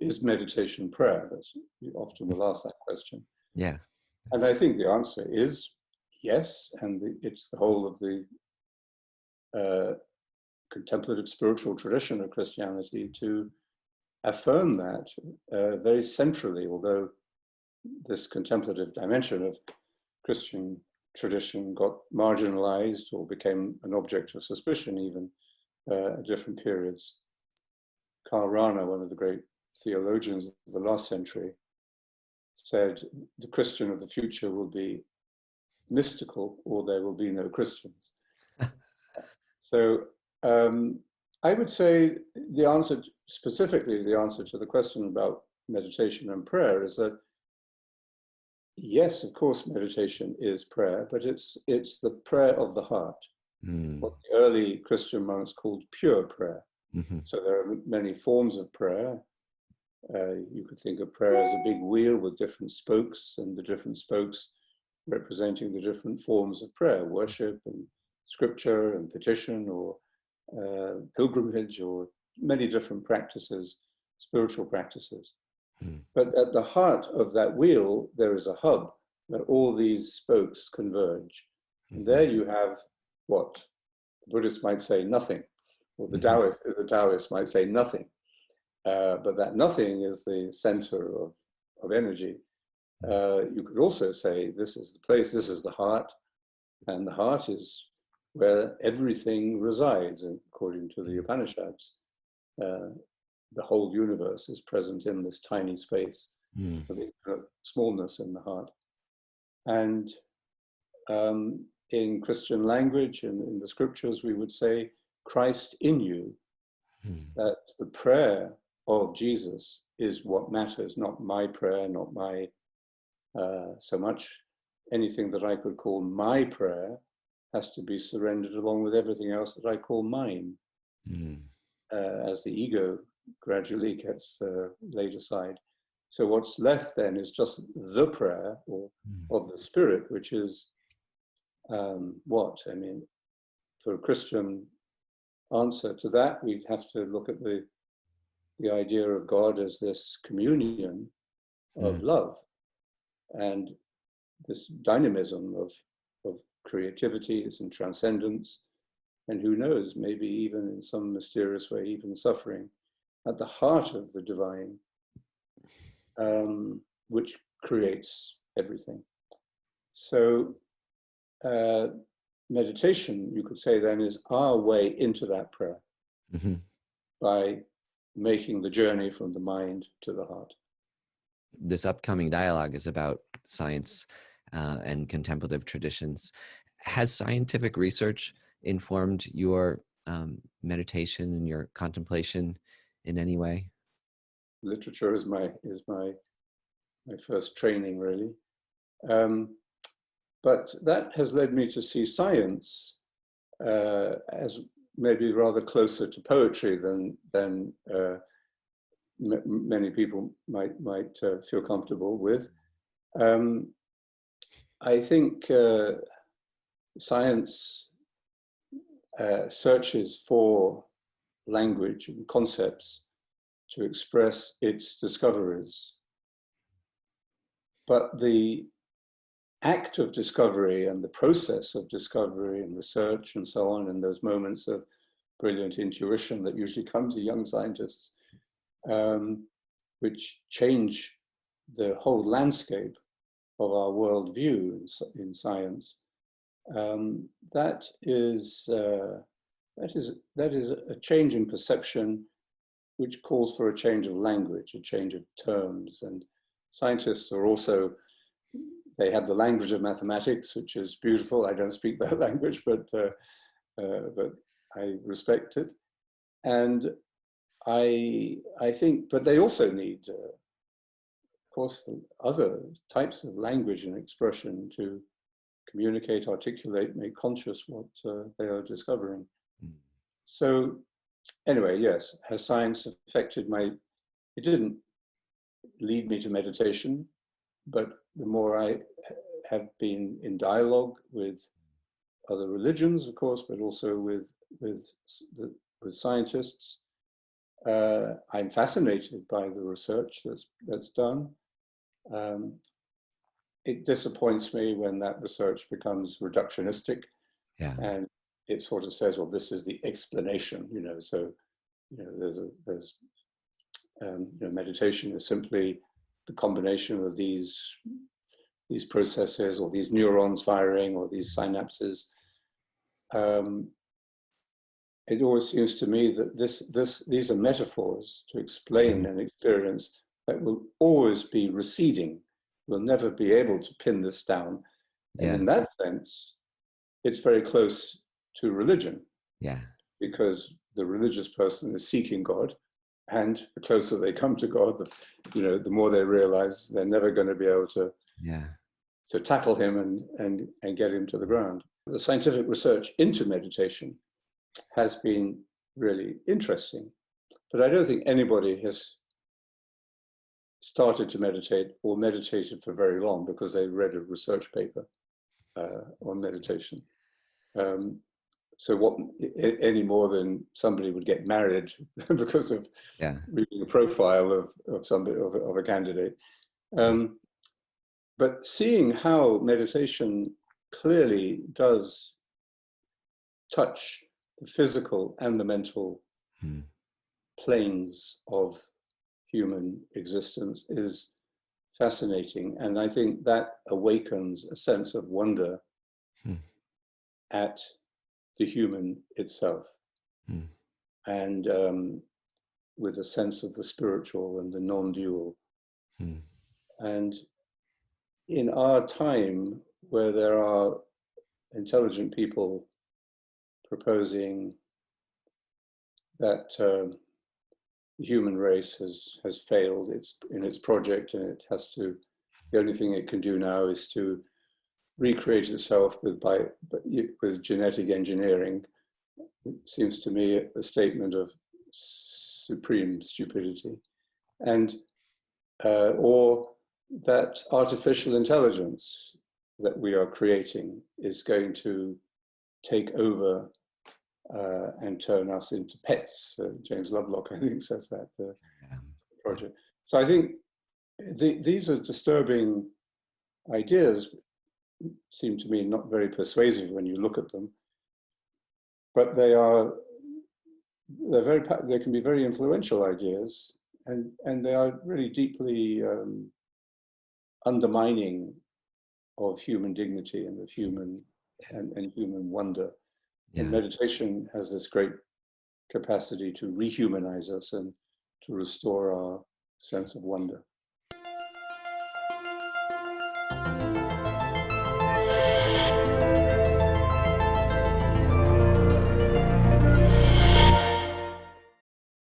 is meditation prayer? That's, you often will ask that question. Yeah. And I think the answer is yes, and it's the whole of the contemplative spiritual tradition of Christianity to affirm that very centrally, although this contemplative dimension of Christian tradition got marginalized or became an object of suspicion even at different periods. Karl Rahner, one of the great theologians of the last century, said the Christian of the future will be mystical or there will be no Christians. So I would say the answer, specifically the answer to the question about meditation and prayer, is that yes, of course, meditation is prayer, but it's the prayer of the heart, what the early Christian monks called pure prayer. So there are many forms of prayer. You could think of prayer as a big wheel with different spokes, and the different spokes representing the different forms of prayer, worship and scripture and petition or pilgrimage or many different practices, spiritual practices. But at the heart of that wheel, there is a hub where all these spokes converge. And there you have what the Buddhists might say nothing, or the Taoists might say nothing. But that nothing is the center of energy. You could also say this is the place, this is the heart, and the heart is where everything resides, according to the Upanishads. The whole universe is present in this tiny space of infinite smallness in the heart. And in Christian language and in the scriptures, we would say, Christ in you, that the prayer of Jesus is what matters, not my prayer, not my, so much anything that I could call my prayer has to be surrendered along with everything else that I call mine, as the ego gradually gets laid aside. So what's left then is just the prayer of the Spirit, which is what? I mean, for a Christian answer to that, we'd have to look at the idea of God as this communion of love and this dynamism of creativity and transcendence, and who knows, maybe even in some mysterious way, even suffering, at the heart of the divine, which creates everything. So meditation, you could say then, is our way into that prayer by making the journey from the mind to the heart. This upcoming dialogue is about science and contemplative traditions. Has scientific research informed your meditation and your contemplation in any way? Literature is my first training, really. But that has led me to see science as maybe rather closer to poetry than many people might feel comfortable with. I think science searches for language and concepts to express its discoveries. But the act of discovery and the process of discovery and research and so on, and those moments of brilliant intuition that usually come to young scientists, which change the whole landscape of our worldview in science, that is a change in perception, which calls for a change of language, a change of terms. And scientists are also, they have the language of mathematics, which is beautiful. I don't speak that language, but I respect it. And I think, but they also need, of course, the other types of language and expression to communicate, articulate, make conscious what they are discovering. So anyway, yes, has science affected it didn't lead me to meditation, but the more I have been in dialogue with other religions, of course, but also with scientists, I'm fascinated by the research that's done. It disappoints me when that research becomes reductionistic, Yeah. and it sort of says, well, this is the explanation, so, meditation is simply the combination of these processes, or these neurons firing, or these synapses. It always seems to me that these are metaphors to explain an experience that will always be receding. We'll never be able to pin this down. And in that sense, it's very close to religion. Yeah. Because the religious person is seeking God, and the closer they come to God, the more they realize they're never going to be able to tackle him and get him to the ground. The scientific research into meditation has been really interesting, but I don't think anybody has started to meditate or meditated for very long because they read a research paper on meditation. So what, any more than somebody would get married because of reading a profile of somebody, of a candidate. But seeing how meditation clearly does touch the physical and the mental planes of human existence is fascinating. And I think that awakens a sense of wonder at the human itself, and with a sense of the spiritual and the non-dual. And in our time, where there are intelligent people proposing that the human race has failed in its project, and it has to, the only thing it can do now is to recreate itself with genetic engineering. It seems to me a statement of supreme stupidity, and or that artificial intelligence that we are creating is going to take over and turn us into pets. James Lovelock, I think, says that, the project. So I think these are disturbing ideas, seem to me not very persuasive when you look at them, but they can be very influential ideas, and they are really deeply undermining of human dignity and of human and human wonder. And meditation has this great capacity to rehumanize us and to restore our sense of wonder.